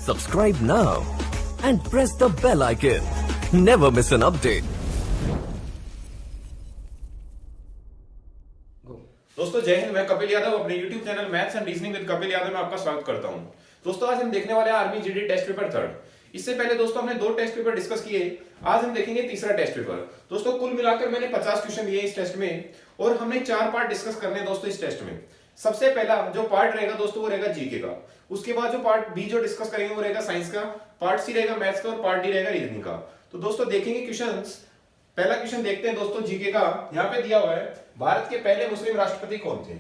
Subscribe now and press the bell icon. Never miss an update. दोस्तों जय हिंद। मैं कपिल यादव अपने YouTube channel maths and reasoning with Kapil Yadav में आपका स्वागत करता हूं। दोस्तों आज हम देखने वाले हैं army GD test paper third. इससे पहले दोस्तों हमने 2 टेस्ट पेपर डिस्कस किए, आज हम देखेंगे तीसरा टेस्ट पेपर। दोस्तों कुल मिलाकर मैंने 50 क्वेश्चन लिए इस टेस्ट में और हमने 4 पार्ट डिस्कस करने हैं दोस्तों इस टेस्ट में। सबसे पहला जो पार्ट रहेगा दोस्तों वो रहेगा जीके का, उसके बाद जो पार्ट बी जो डिस्कस करेंगे वो रहेगा साइंस का, पार्ट सी रहेगा मैथ्स का और पार्ट डी रहेगा रीजनिंग का। तो दोस्तों देखेंगे क्वेश्चंस। पहला क्वेश्चन देखते हैं दोस्तों जीके का। यहाँ पे दिया हुआ है भारत के पहले मुस्लिम राष्ट्रपति कौन थे।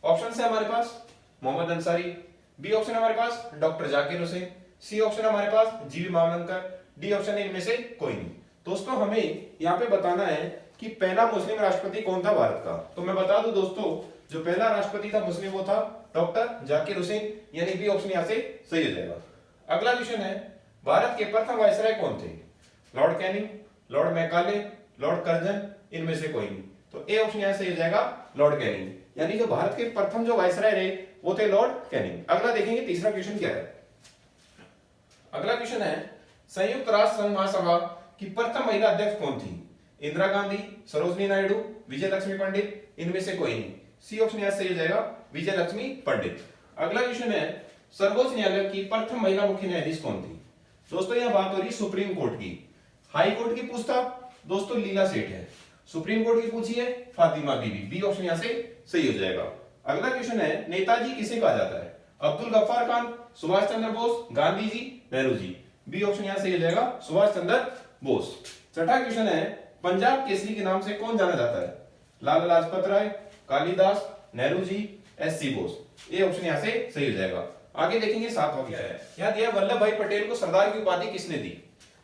ऑप्शन है हमारे पास मोहम्मद अंसारी, बी ऑप्शन है हमारे पास doctor Zakir Hussain, C option है हमारे पास जीवी मावलंकर, डी ऑप्शन है इनमें से कोई नहीं। दोस्तों हमें यहाँ पे बताना है कि पहला मुस्लिम राष्ट्रपति कौन था भारत का। तो मैं बता दूं दोस्तों जो पहला राष्ट्रपति था मुस्लिम वो था डॉक्टर जाकिर हुसैन, यानी बी ऑप्शन यहाँ से सही हो जाएगा। अगला क्वेश्चन है भारत के प्रथम वायसराय कौन थे। Lord Canning, Lord Macaulay, Lord Curzon, इनमें से कोई नहीं। तो ए ऑप्शन यहाँ से हो जाएगा लॉर्ड कैनिंग, यानी जो भारत के प्रथम जो वायसराय रहे वो थे लॉर्ड कैनिंग। अगला देखेंगे तीसरा क्वेश्चन क्या है। अगला क्वेश्चन है संयुक्त राष्ट्र संघ महासभा की प्रथम महिला अध्यक्ष कौन थी। इंदिरा गांधी, सरोजनी नायडू, विजय लक्ष्मी पंडित, इनमें से कोई नहीं। सी ऑप्शन यहाँ से हो जाएगा विजय लक्ष्मी पंडित। अगला क्वेश्चन है सर्वोच्च न्यायालय की प्रथम महिला मुख्य न्यायाधीश कौन थी। दोस्तों यहाँ बात हो रही सुप्रीम कोर्ट की। हाई कोर्ट की पूछता दोस्तों लीला सेठ है, सुप्रीम कोर्ट की पूछी है फातिमा बीबी, बी ऑप्शन यहाँ से सही हो जाएगा। अगला क्वेश्चन है नेताजी किसे कहा जाता है। अब्दुल गफ्फार खान, सुभाष चंद्र बोस, गांधी जी, नेहरू जी, बी ऑप्शन यहाँ से हो जाएगा सुभाष चंद्र बोस। छठा क्वेश्चन है पंजाब केसरी के नाम से कौन जाना जाता है। Lala Lajpat Rai, Kalidas, Nehru ji, SC. Bose, A option यहाँ से सही हो जाएगा। आगे देखेंगे सातवां क्या है। यहाँ दिया वल्लभ भाई पटेल को सरदार की उपाधि किसने दी।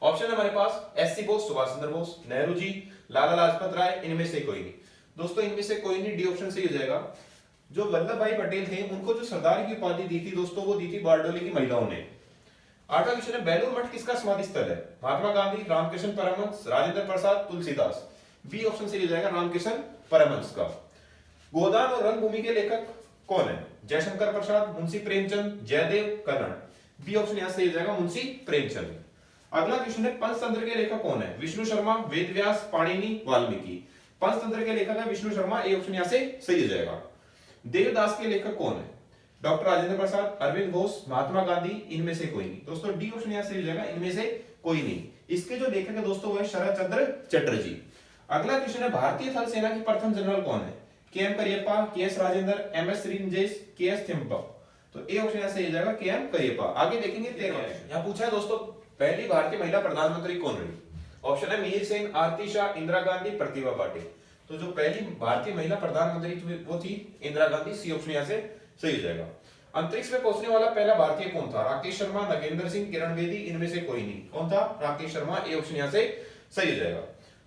ऑप्शन है हमारे पास एस.सी. बोस, सुभाष चंद्र बोस, नेहरू जी, लाला लाजपत राय, इनमें से कोई नहीं। दोस्तों इनमें से कोई नहीं, डी ऑप्शन सही हो जाएगा। जो वल्लभ भाई पटेल थे उनको जो सरदार की उपाधि दी थी दोस्तों वो दी थी बारडोली की महिलाओं ने। आठवां क्वेश्चन है बेलूर मठ किसका समाधि स्थल है। महात्मा गांधी, रामकृष्ण परमहंस, राजेंद्र प्रसाद, तुलसीदास, बी ऑप्शन सही हो जाएगा रामकृष्ण परमहंस का। गोदान और रंगभूमि के लेखक कौन है। जयशंकर प्रसाद, मुंशी प्रेमचंद, जयदेव, कर्ण, बी ऑप्शन यहां से हो जाएगा मुंशी प्रेमचंद। अगला क्वेश्चन है पंचतंत्र के लेखक कौन है। विष्णु शर्मा, वेदव्यास, पाणिनि, वाल्मीकि, पंचतंत्र के लेखक है विष्णु शर्मा, ए ऑप्शन यहां से सही हो जाएगा। देवदास के लेखक कौन है। डॉक्टर राजेंद्र प्रसाद, अरविंद घोष, महात्मा गांधी, इनमें से कोई नहीं। दोस्तों डी ऑप्शन यहां से हो जाएगा इनमें से कोई नहीं। इसके जो लेखक है दोस्तों वो है शरद चंद्र चटर्जी। अगला क्वेश्चन है भारतीय थल सेना की प्रथम जनरल कौन है। K M. Cariappa, K S. Rajendra, M S. Srinivas, K S. Thimayya, तो ए ऑप्शन यहां से हो जाएगा के.एम. करियप्पा। आगे देखेंगे 13वां। यहां पूछा है दोस्तों पहली भारतीय महिला प्रधानमंत्री कौन रही। ऑप्शन है मिहिर सेन, आरती शाह, इंदिरा गांधी, प्रतिभा पाटिल। तो जो पहली भारतीय महिला प्रधानमंत्री वो थी इंदिरा गांधी, सी ऑप्शन यहां से सही हो जाएगा। अंतरिक्ष में पहुंचने वाला पहला भारतीय कौन था। राकेश शर्मा, नगेंद्र सिंह, किरण बेदी, इनमें से कोई नहीं। कौन था। राकेश शर्मा, ए ऑप्शन यहां से सही हो जाएगा।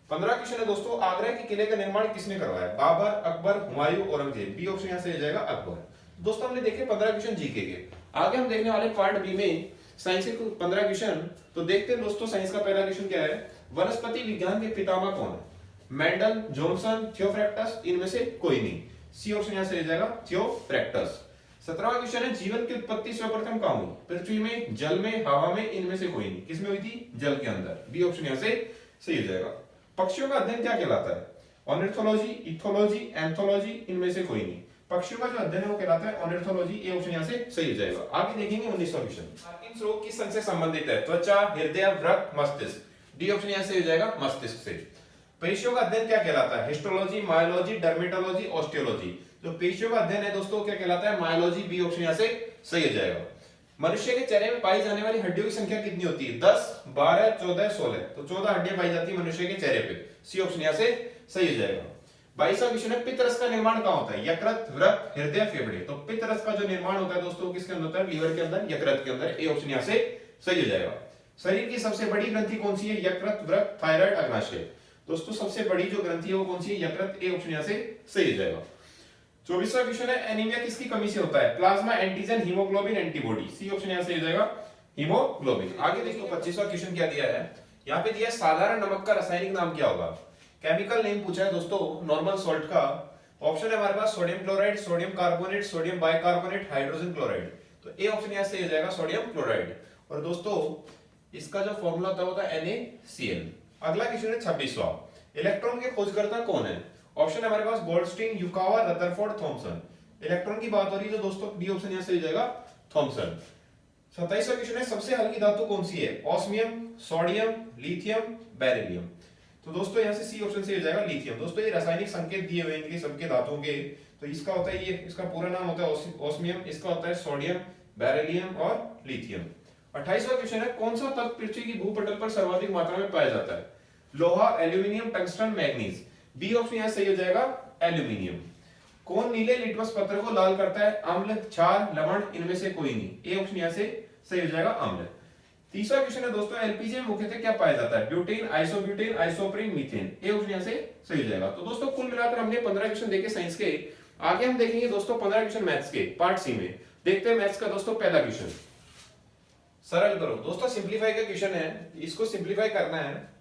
15 क्वेश्चन है दोस्तों आगरा के किले का निर्माण किसने करवाया। बाबर, अकबर, हुमायूं, औरंगजेब, बी ऑप्शन यहां से हो जाएगा अकबर। दोस्तों हमने देखे 15 क्वेश्चन जीके के। आगे हम देखने वाले पार्ट बी में साइंस के 15 क्वेश्चन। तो देखते हैं दोस्तों साइंस का पहला क्वेश्चन क्या है। वनस्पति विज्ञान के पितामह कौन है। मेंडल, जॉनसन, थियोफ्रैक्टस, इनमें से कोई नहीं। सी ऑप्शन यहां से हो जाएगा थियोफ्रैक्टस। 17वां क्वेश्चन है जीवन की उत्पत्ति सर्वप्रथम कहां हुई। पृथ्वी में, जल में, हवा में, इनमें से कोई नहीं। किसमें हुई थी। जल के अंदर, बी ऑप्शन यहां से सही हो जाएगा। पक्षियों का अध्ययन क्या कहलाता है। ऑर्निथोलॉजी, इथोलॉजी, एंथोलॉजी, इनमें से कोई नहीं। पक्षियों का जो अध्ययन है वो कहलाता है ऑर्निथोलॉजी, ए ऑप्शन यहां से सही हो जाएगा। आगे देखेंगे 19वां क्वेश्चन। पार्किंसंस रोग किस संघ से संबंधित है। त्वचा, हृदय, वृक्क, मस्तिष्क, डी ऑप्शन यहां से हो जाएगा मस्तिष्क से। पेशियों का अध्ययन क्या कहलाता है। हिस्टोलॉजी, मायोलॉजी, डर्मेटोलॉजी, ऑस्टियोलॉजी, जो पेशियों का अध्ययन है दोस्तों क्या कहलाता है मायोलॉजी, बी ऑप्शन यहां से सही हो जाएगा। मनुष्य के चेहरे में पाई जाने वाली हड्डियों की संख्या कितनी होती है। 10, 12, 14, 16, तो 14 हड्डियां पाई जाती है मनुष्य के चेहरे पे, सी ऑप्शन यहां से सही हो जाएगा। 22वां क्वेश्चन है पित्तरस का निर्माण कहां होता है। यकृत, वृक्क, हृदय, फेफड़े, तो पित्तरस का जो निर्माण होता है दोस्तों किसके अंदर होता है। लीवर के अंदर, यकृत के अंदर, ए ऑप्शन यहां से सही हो जाएगा। शरीर की सबसे बड़ी ग्रंथि कौन सी है। यकृत, वृक्क, थायराइड, अग्नाशय, दोस्तों सबसे बड़ी जो ग्रंथि है वो कौन सी है। यकृत, ए ऑप्शन यहां से सही हो जाएगा। 24वां क्वेश्चन है एनीमिया किसकी कमी से होता है। Plasma, antigen, haemoglobin, antibody, C option यहां से हो जाएगा हीमोग्लोबिन। आगे देखो 25वां क्वेश्चन क्या दिया है। यहाँ पे दिया है साधारण नमक का रासायनिक नाम क्या होगा। केमिकल नेम पूछा है दोस्तों नॉर्मल सॉल्ट का। ऑप्शन है हमारे पास sodium chloride, sodium carbonate, sodium bicarbonate, hydrogen chloride, तो ए ऑप्शन यहां से हो जाएगा सोडियम क्लोराइड। और दोस्तों इसका जो फॉर्मूला होता है वो होता है NaCl। अगला क्वेश्चन है 26वां, इलेक्ट्रॉन के खोजकर्ता कौन है? ऑप्शन है हमारे पास Goldstein, Yukawa, Rutherford, Thomson. Electron की बात हो रही है तो दोस्तों डी ऑप्शन यहां से हो जाएगा थॉमसन। 27वां क्वेश्चन है सबसे हल्की धातु कौन सी है? Osmium, sodium, lithium, beryllium. तो दोस्तों यहां से सी ऑप्शन से हो जाएगा लिथियम। दोस्तों ये रासायनिक संकेत दिए हुए इनके सबके धातुओं के, तो इसका होता है ये, इसका पूरा नाम होता है ऑस्मियम, इसका होता है सोडियम, बेरिलियम और लिथियम। 28वां क्वेश्चन है कौन सा तत्व पृथ्वी की भूपटल पर सर्वाधिक मात्रा में पाया जाता है? लोहा, aluminium, tungsten, manganese. B option यहां सही हो जाएगा एल्यूमिनियम। कौन नीले लिटमस पत्र को लाल करता है? अम्ल, क्षार, लवण, इनमें से कोई नहीं। ए ऑप्शन यहां से सही हो जाएगा अम्ल। 30वां क्वेश्चन है दोस्तों एलपीजी में मुख्यतः क्या पाया जाता है? Butane, isobutane, isoprene, methane. A option यहां से सही हो जाएगा। तो दोस्तों कुल मिलाकर हमने 15 क्वेश्चन देखे साइंस के। आगे हम देखेंगे दोस्तों 15 क्वेश्चन मैथ्स के पार्ट सी में। देखते हैं मैथ्स का दोस्तों पहला क्वेश्चन। सरल करो दोस्तों, सिंप्लीफाई का क्वेश्चन है, इसको सिंप्लीफाई करना है।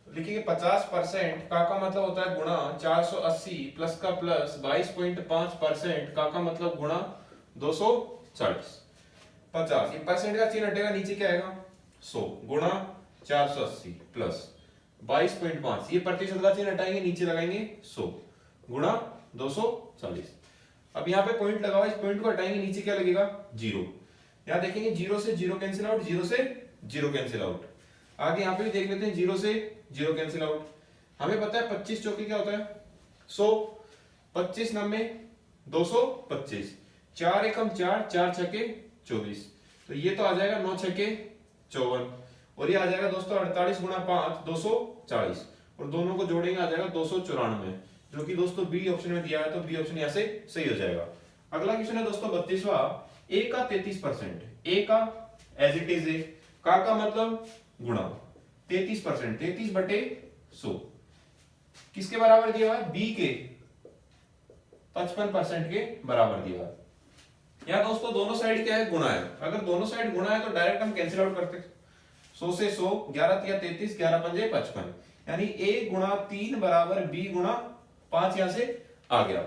लिखिए 50% का मतलब होता है गुणा 480 प्लस का प्लस 22.5% का मतलब गुणा 240। 50 ये परसेंट का चिन्ह हटेगा, नीचे क्या आएगा 100 गुणा 480 प्लस 22.5, ये प्रतिशत का चिन्ह हटाएंगे, नीचे लगाएंगे 100 गुणा 240। अब यहाँ पे पॉइंट लगा हुआ, इस पॉइंट को हटाएंगे, नीचे क्या लगेगा 0। यहाँ देखेंगे 0 से 0 कैंसिल आउट, 0 से 0 कैंसिल आउट। आगे यहाँ पे भी देख लेते हैं 0 से 0 कैंसिल आउट। हमें पता है 25 चौके क्या होता है 100, 25 नब्बे 225, 4 एकम 4, 4 छके 24, तो ये तो आ जाएगा 9 छके 54, और ये आ जाएगा दोस्तों 48 गुणा 5 240, और दोनों को जोड़ेंगे आ जाएगा 294, जो कि दोस्तों बी ऑप्शन में दिया है, तो बी ऑप्शन यहाँ से सही हो जाएगा। अगला क्वेश्चन है दोस्तों 32वां, ए का 33%, ए का एज इट इज ए, का मतलब गुणा 33%, 33 बटे 100 किसके बराबर दिया हुआ है? बी के 55% के बराबर दिया हुआ है। यहाँ दोस्तों दोनों साइड क्या है गुणा है, अगर दोनों साइड गुणा है तो डायरेक्ट हम कैंसिल आउट करते हैं। 100 से 100, 11 तिया 33, 11 पंजे 55, यानी a गुणा 3 बराबर b गुणा 5 यहाँ से आ गया।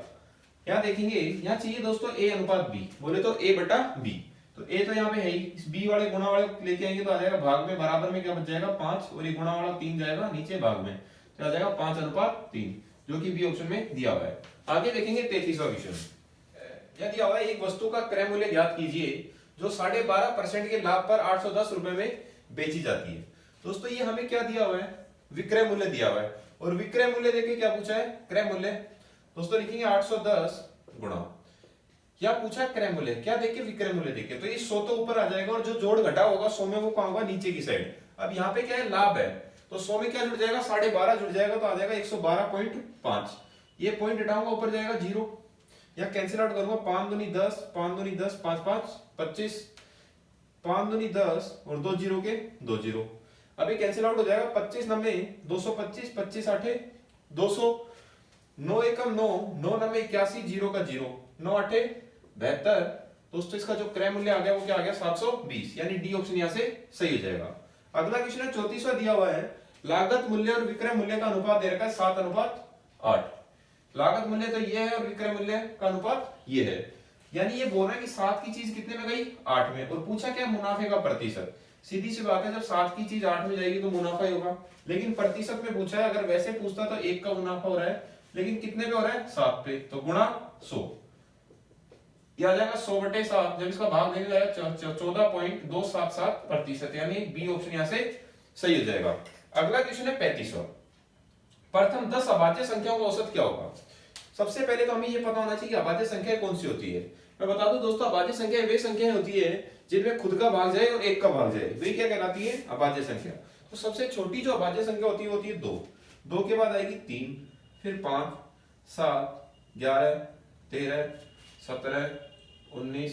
यहाँ देखेंगे, यहाँ चाहिए दोस्तों a अनुपात b, बोले तो a बटा b, तो a तो यहाँ पे है ही, इस b वाले गुणा वाले लेके आएंगे तो आ जाएगा भाग में, बराबर में क्या बच जाएगा 5, और ये गुणा वाला 3 जाएगा नीचे भाग में, तो आ जाएगा 5:3, जो कि बी ऑप्शन में दिया हुआ है। आगे देखेंगे 33वां क्वेश्चन। यह दिया हुआ है एक वस्तु का क्रय मूल्य ज्ञात कीजिए जो 12.5% के लाभ पर 810 रुपए में बेची जाती है। दोस्तों ये हमें क्या दिया हुआ है? विक्रय मूल्य दिया हुआ है, और विक्रय मूल्य देके क्या पूछा है? क्रय मूल्य। दोस्तों लिखेंगे 810 गुणा, क्या पूछा है क्रय मूल्य, क्या देखे विक्रय मूल्य देखे, तो ये 100 तो ऊपर आ जाएगा, और जो जोड़ घटा होगा 100 में वो कहां होगा? नीचे की साइड। अब यहाँ पे क्या है? लाभ है, तो 100 में क्या जुड़ जाएगा? 12.5 जुड़ जाएगा, तो आ जाएगा 112.5। ये पॉइंट हटाऊंगा, ऊपर जाएगा 0, या कैंसिल आउट करूंगा 5 दूनी 10, 5 दूनी 10, 5 5 25, 5 दूनी 10 और 2 जीरो के 2 जीरो। अभी कैंसिल आउट हो जाएगा 25 नब्बे 225, 25 आठे 200, 9 एकम 9, 9 नब्बे 81, 0 का 0, 9 आठे 72। दोस्तों इसका जो क्रय मूल्य आ गया वो क्या आ गया? 720, यानी डी ऑप्शन यहाँ से सही हो जाएगा। अगला क्वेश्चन है 34वां दिया हुआ है, लागत मूल्य और विक्रय मूल्य का अनुपात दे रखा है 7:8। लागत मूल्य तो ये है और विक्रय मूल्य का अनुपात ये है, यानी ये बोल रहा है कि 7 की चीज कितने में गई? 8 में, और पूछा क्या? मुनाफे का प्रतिशत। सीधी सी बात है, जब 7 की चीज 8 में जाएगी तो मुनाफा ही होगा, लेकिन प्रतिशत में पूछा है। अगर वैसे पूछता तो 1 का मुनाफा हो रहा है, लेकिन कितने पे हो रहा है? 7 पे, तो गुणा 100, यह आ जाएगा 100/7। जब इसका भाग देने जाएगा 14.277%, यानी बी ऑप्शन यहाँ से सही हो जाएगा। अगला क्वेश्चन है 35वां, प्रथम 10 अभाज्य संख्याओं का औसत क्या होगा? सबसे पहले तो हमें यह पता होना चाहिए कि अभाज्य संख्या कौन सी होती है। मैं बता दूं दोस्तों, अभाज्य संख्या वे संख्याएं होती है जिनमें खुद का भाग जाए और एक का भाग जाए, वे क्या कहलाती है? अभाज्य संख्या। तो सबसे छोटी जो अभाज्य संख्या होती है 2, 2 के बाद आएगी 3, फिर 5, 7, 11, 13, 17, 19,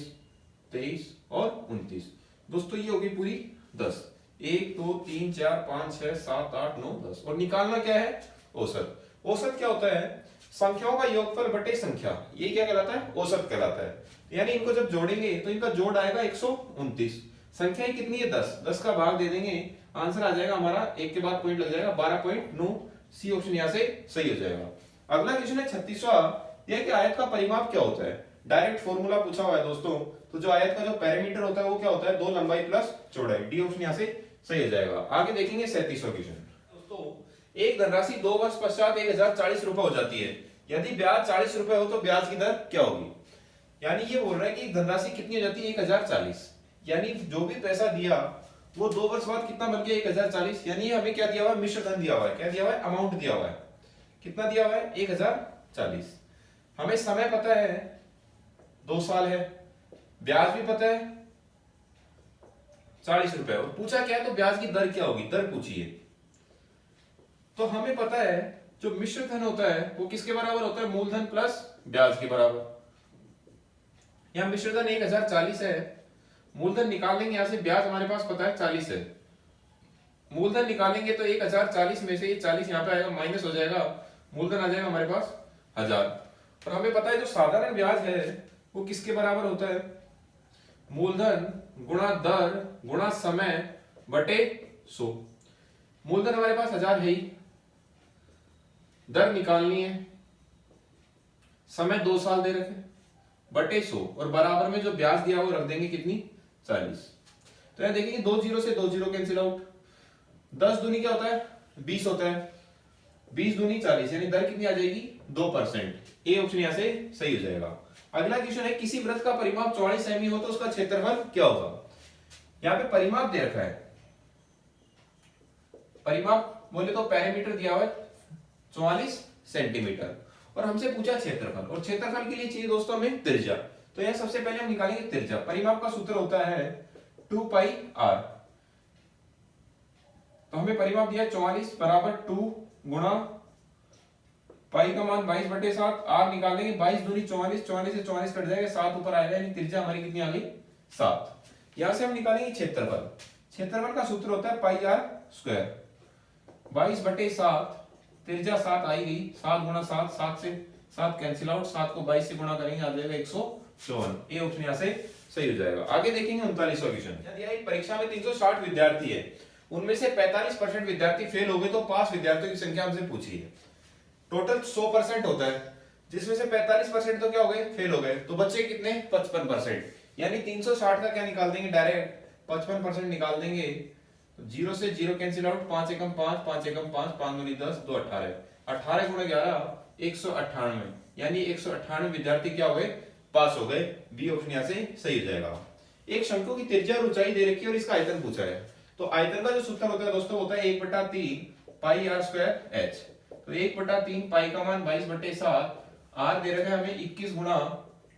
23 और 29। दोस्तों ये होगी पूरी 10, 1 2 3 4 5 6 7 8 9 10, और निकालना क्या है? औसत। औसत क्या होता है? संख्याओं का योगफल बटे संख्या, ये क्या कहलाता है? औसत कहलाता है। यानी इनको जब जोड़ेंगे तो इनका जोड़ आएगा 129। संख्याएं कितनी है? 10, 10 का भाग दे देंगे, आंसर आ जाएगा हमारा, एक के बाद पॉइंट लग जाएगा 12.9, सी ऑप्शन यहाँ से सही हो जाएगा। अगला क्वेश्चन है 36वां, यह कि आयत का परिमाप क्या होता है? डायरेक्ट फॉर्मूला पूछा हुआ है दोस्तों, तो जो आयत का जो पैरामीटर होता है वो क्या होता है, 2 लंबाई प्लस चौड़ाई। डी ऑप्शन यहाँ से सही हो जाएगा। आगे देखेंगे 37वां क्वेश्चन। दोस्तों एक धनराशि 2 वर्ष पश्चात 1040 रुपए हो जाती है, यदि ब्याज 40 रुपए हो तो ब्याज की दर क्या होगी। यानी ये बोल रहा है कि धनराशि कितनी हो जाती है 1040, यानी जो भी पैसा दिया वो 2 वर्ष बाद कितना बन गया 1040। यानी हमें क्या दिया हुआ है, मिश्र धन दिया हुआ है। क्या दिया हुआ है, अमाउंट दिया हुआ है। कितना दिया हुआ है 1040। हमें समय पता है 2 साल है, ब्याज भी पता है 40 रुपए, और पूछा क्या है तो ब्याज की दर क्या होगी, दर पूछिए। तो हमें पता है जो मिश्र धन होता है वो किसके बराबर होता है, मूलधन प्लस ब्याज के बराबर। यहां मिश्र धन 1040 है, मूलधन निकालेंगे यहां से, ब्याज हमारे पास पता है 40 है। मूलधन निकालेंगे तो 1040 में से ये 40 यहाँ पे आएगा, माइनस हो जाएगा, मूलधन आ जाएगा हमारे पास 1000। और हमें पता है जो साधारण ब्याज है वो किसके बराबर होता है, मूलधन गुणा दर गुणा समय बटे 100। मूलधन हमारे पास 1000 है ही, दर निकालनी है, समय 2 साल दे रखे बटे 100, और बराबर में जो ब्याज दिया वो रख देंगे कितनी 40। तो यहां देखेंगे 2 जीरो से 2 जीरो कैंसिल आउट, 10 दूनी क्या होता है 20 होता है, 20 दूनी 40, यानी दर कितनी आ जाएगी 2%। ए ऑप्शन यहां से सही हो जाएगा। अगला क्वेश्चन है किसी वृत्त का परिमाप 44 सेमी हो तो उसका क्षेत्रफल क्या होगा। यहाँ पे परिमाप दे रखा है, परिमाप बोले तो पैरामीटर दिया हुआ है 44 सेंटीमीटर, और हमसे पूछा क्षेत्रफल, और क्षेत्रफल के लिए चाहिए दोस्तों हमें त्रिज्या। तो यह सबसे पहले हम निकालेंगे त्रिज्या। परिमाप का सूत्र होता है 2 पाई r। तो हमें परिमाप दिया 44 बराबर 2 गुणा पाई का मान 22 बटे 7, r निकालेंगे 22 दूनी 44, 44 से 44 कट जाएगा, 7 ऊपर आएगा, यानी त्रिज्या हमारी कितनी आ गई 7। यहां से हम निकालेंगे क्षेत्रफल। क्षेत्रफल का सूत्र होता है पाई r स्क्वायर, 22 बटे 7, त्रिज्या 7 आई गई, 7 गुणा 7, 7 से 7 कैंसिल आउट, 7 को 22 से गुणा करेंगे आ जाएगा 154। ए ऑप्शन यहां से सही हो जाएगा। आगे देखेंगे 39वां क्वेश्चन। यदि एक परीक्षा में 360 विद्यार्थी है, उनमें से 45% विद्यार्थी फेल हो गए तो पास विद्यार्थियों की संख्या हमसे पूछी है। टोटल 100% होता है, जिसमें से 45% तो क्या हो गए फेल हो गए, तो बच्चे कितने 55%, यानी 360 का क्या निकाल देंगे डायरेक्ट 55% निकाल देंगे। तो 0 से 0 कैंसिल आउट, 5 एकम 5, 5 एकम 5, 5 दूनी 10, 2 18, 18 गुणा 11 198, यानी 198 विद्यार्थी क्या हो गए पास हो गए। बी ऑप्शन यहां से सही हो जाएगा। एक शंकु की त्रिज्या और ऊंचाई दे रखी है और इसका आयतन पूछा है, तो आयतन का जो सूत्र होता है दोस्तों होता है 1/3 पाई r स्क्वायर h। तो 1/3 पाई का मान 22 बटे 7, r दे रखा है हमें 21 गुणा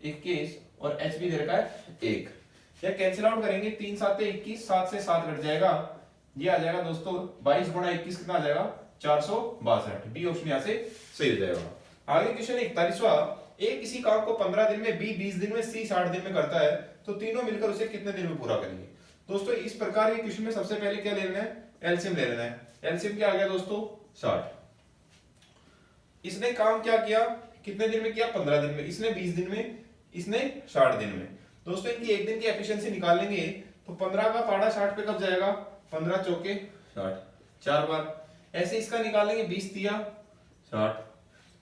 21, और h भी दे रखा है 1। या कैंसिल आउट करेंगे 3 7 21, 7 से 7 कट जाएगा, ये आ जाएगा दोस्तों 22 गुणा 21 कितना आ जाएगा 462। बी ऑप्शन यहां से सही हो जाएगा। आगे क्वेश्चन 41वां। ए किसी काम को 15 दिन में, बी 20 दिन में, सी 60 दिन में करता है, तो तीनों मिलकर उसे कितने दिन में पूरा करेंगे। दोस्तों इस प्रकार के क्वेश्चन में सबसे पहले क्या ले लेना है, एलसीएम ले लेना है। एलसीएम क्या आ गया दोस्तों 60। इसने काम क्या किया, कितने दिन में किया 15 दिन में, इसने 20 दिन में, इसने 60 दिन में। दोस्तों इनकी एक दिन की एफिशिएंसी निकाल लेंगे तो 15 का पाड़ा 60 पे कब जाएगा, 15 चौके 60, 4 बार। ऐसे इसका निकालेंगे 20 दिया 60,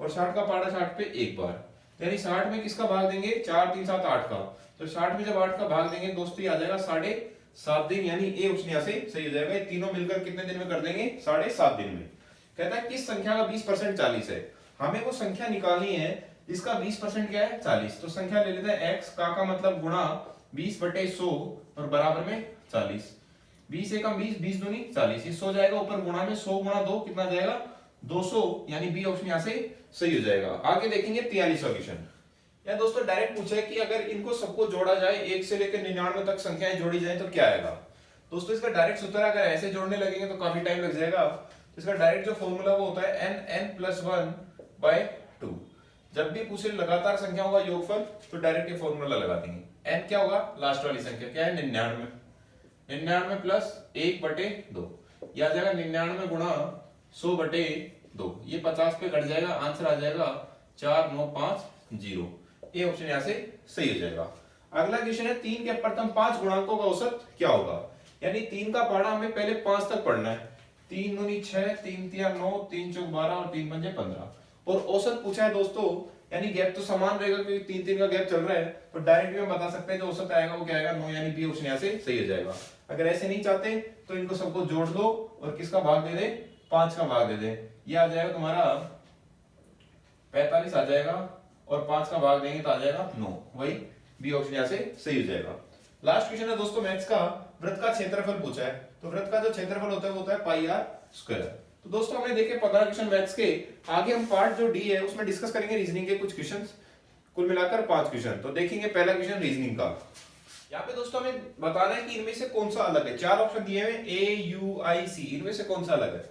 और 60 का पाड़ा 60 पे एक बार, यानी 60 में किसका भाग देंगे 4 3 7 8 का। तो 60 में जब 8 का भाग देंगे दोस्तों ये आ जाएगा 7.5 दिन, यानी ए ऑप्शन यहां से सही हो जाएगा। ये तीनों मिलकर कितने दिन में कर देंगे 7.5 दिन में। कहता है किस संख्या का 20% 40 है। हमें वो संख्या निकालनी है जिसका 20% क्या है 40। तो संख्या ले लेते हैं x का मतलब गुणा 20 बटे 100 और बराबर में 40। 20 एकम 20, 20 दूनी 40, ये 100 जाएगा ऊपर गुणा में, 100 गुणा 2 कितना जाएगा 200, यानी बी ऑप्शन यहां से सही हो जाएगा। आगे देखेंगे 43वां क्वेश्चन। या दोस्तों डायरेक्ट पूछा है कि अगर इनको सबको जोड़ा जाए 1 से लेकर 99 तक संख्याएं जोड़ी जाए तो क्या आएगा। दोस्तों इसका डायरेक्ट सूत्र अगर ऐसे जोड़ने लगेंगे तो काफी टाइम लग जाएगा। तो इसका डायरेक्ट जो फॉर्मूला वो होता है n+1/2। जब भी पूछे लगातार संख्याओं का योगफल तो डायरेक्ट ये फॉर्मूला लगा देंगे। n क्या होगा लास्ट वाली संख्या क्या है 99, 99 प्लस 1/2, यह आ जाएगा 99 गुणा 100/2, ये 50 पे कट जाएगा, आंसर आ जाएगा 4950। ये ऑप्शन यहां से सही हो जाएगा। अगला क्वेश्चन है 3 के प्रथम 5 गुणांकों का औसत क्या होगा। यानी 3 का पाड़ा हमें पहले 5 तक पढ़ना है। 3 दूनी 6, 3 तिया 9, 3 चौक 12 और 3 पंजे 15, और औसत पूछा है दोस्तों यानी गैप तो समान रहेगा क्योंकि 3-3 का गैप चल रहा है, तो डायरेक्ट में बता सकते हैं जो औसत आएगा वो क्या आएगा 9, यानी बी ऑप्शन यहाँ से सही हो जाएगा। अगर ऐसे नहीं चाहते तो इनको सबको जोड़ दो और किसका भाग दे दे, 5 का भाग दे दे, ये आ जाएगा तुम्हारा 45 आ जाएगा, और 5 का भाग देंगे तो आ जाएगा 9, वही बी ऑप्शन यहाँ से सही हो जाएगा। लास्ट क्वेश्चन है दोस्तों मैथ्स का, वृत्त का क्षेत्रफल पूछा है, तो वृत्त का जो क्षेत्रफल होता है वो होता है पाई आर स्क्वायर। तो दोस्तों हमने देखे 15 क्वेश्चन मैथ्स के, आगे हम पार्ट जो डी है उसमें डिस्कस करेंगे रीजनिंग के कुछ क्वेश्चंस, कुल मिलाकर 5 क्वेश्चन। तो देखेंगे पहला क्वेश्चन रीजनिंग का। यहाँ पे दोस्तों हमें बताना है कि इनमें से कौन सा अलग है, 4 ऑप्शन दिए हुए ए यू आई सी, इनमें से कौन सा अलग है।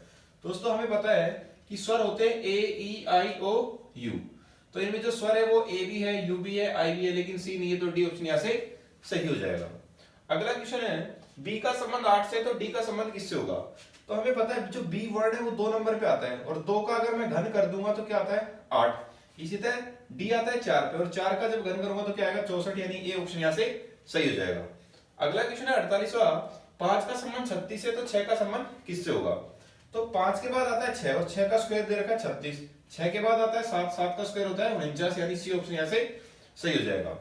दोस्तों हमें पता है कि स्वर होते हैं ए ई आई ओ यू, तो इनमें जो स्वर है वो ए भी है, यू भी है, आई भी है, लेकिन सी नहीं है, तो डी ऑप्शन यहाँ से सही हो जाएगा। अगला क्वेश्चन है बी का संबंध 8 से, तो डी का संबंध किससे होगा। तो हमें पता है जो बी वर्ड है वो 2 नंबर पे आता है, और 2 का अगर मैं घन कर दूंगा तो क्या आता है 8। इसी तरह डी आता है 4 पे, और 4 का जब घन करूंगा तो क्या आएगा 64, यानी ए ऑप्शन यहाँ से सही हो जाएगा। अगला क्वेश्चन है 48वां, 5 का संबंध 36 से, तो 6 का संबंध किससे होगा। तो 5 के बाद आता है 6, और 6 का स्क्वायर दे रखा है 36, 6 के बाद आता है 7, 7 का स्क्वायर होता है 49, यानी सी ऑप्शन यहाँ से सही हो जाएगा।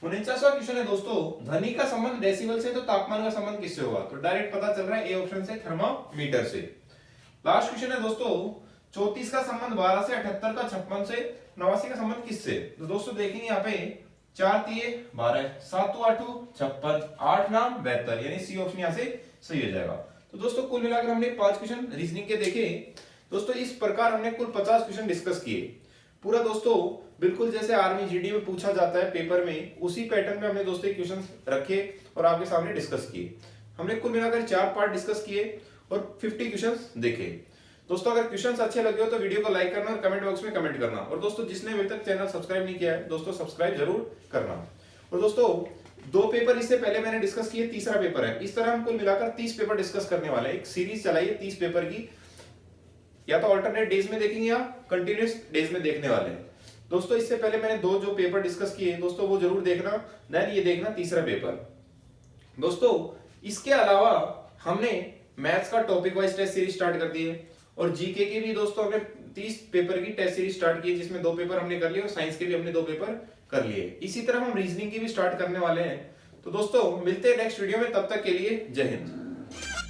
49वां क्वेश्चन है दोस्तों, ध्वनि का संबंध डेसिबल से, तो तापमान का संबंध किससे होगा। तो डायरेक्ट पता चल रहा है ए ऑप्शन से, थर्मामीटर से। लास्ट क्वेश्चन है दोस्तों 34 का संबंध 12 से, 78 का 56 से, 89 का संबंध किससे। तो दोस्तों देखेंगे यहाँ पे 4 तिये 12, 7 8 56, 8 नाम 72, यानी सी ऑप्शन यहाँ से सही हो जाएगा। तो दोस्तों कुल मिलाकर हमने 5 क्वेश्चन रीजनिंग के देखे। दोस्तों इस प्रकार हमने कुल 50 क्वेश्चन डिस्कस किए। पूरा दोस्तों बिल्कुल जैसे आर्मी जीडी में पूछा जाता है पेपर में, उसी पैटर्न में हमने दोस्तों क्वेश्चन रखे और आपके सामने डिस्कस किए। हमने कुल मिलाकर 4 पार्ट डिस्कस किए और 50 क्वेश्चंस देखे। दोस्तों अगर क्वेश्चंस अच्छे लगे हो तो वीडियो को लाइक करना और कमेंट बॉक्स में कमेंट करना, और दोस्तों जिसने अभी तक चैनल सब्सक्राइब नहीं किया है दोस्तों सब्सक्राइब जरूर करना। और दोस्तों 2 पेपर इससे पहले मैंने डिस्कस किए, तीसरा पेपर है। इस तरह हम कुल मिलाकर 30 पेपर डिस्कस करने वाले हैं। एक सीरीज चलाई है 30 पेपर की, या तो अल्टरनेट डेज में देखेंगे या कंटिन्यूअस डेज में देखने वाले हैं। दोस्तों इससे पहले मैंने 2 जो पेपर डिस्कस किए दोस्तों वो जरूर देखना, देन ये देखना तीसरा पेपर। दोस्तों इसके अलावा हमने मैथ्स का topic wise test series start कर दी है, और जीके की भी दोस्तों हमने 30 पेपर की टेस्ट सीरीज स्टार्ट की है, जिसमें 2 पेपर हमने कर लिए और साइंस के भी हमने 2 पेपर कर लिए। इसी तरह हम रीजनिंग की भी स्टार्ट करने वाले हैं। तो दोस्तों मिलते हैं नेक्स्ट वीडियो में, तब तक के लिए जय हिंद।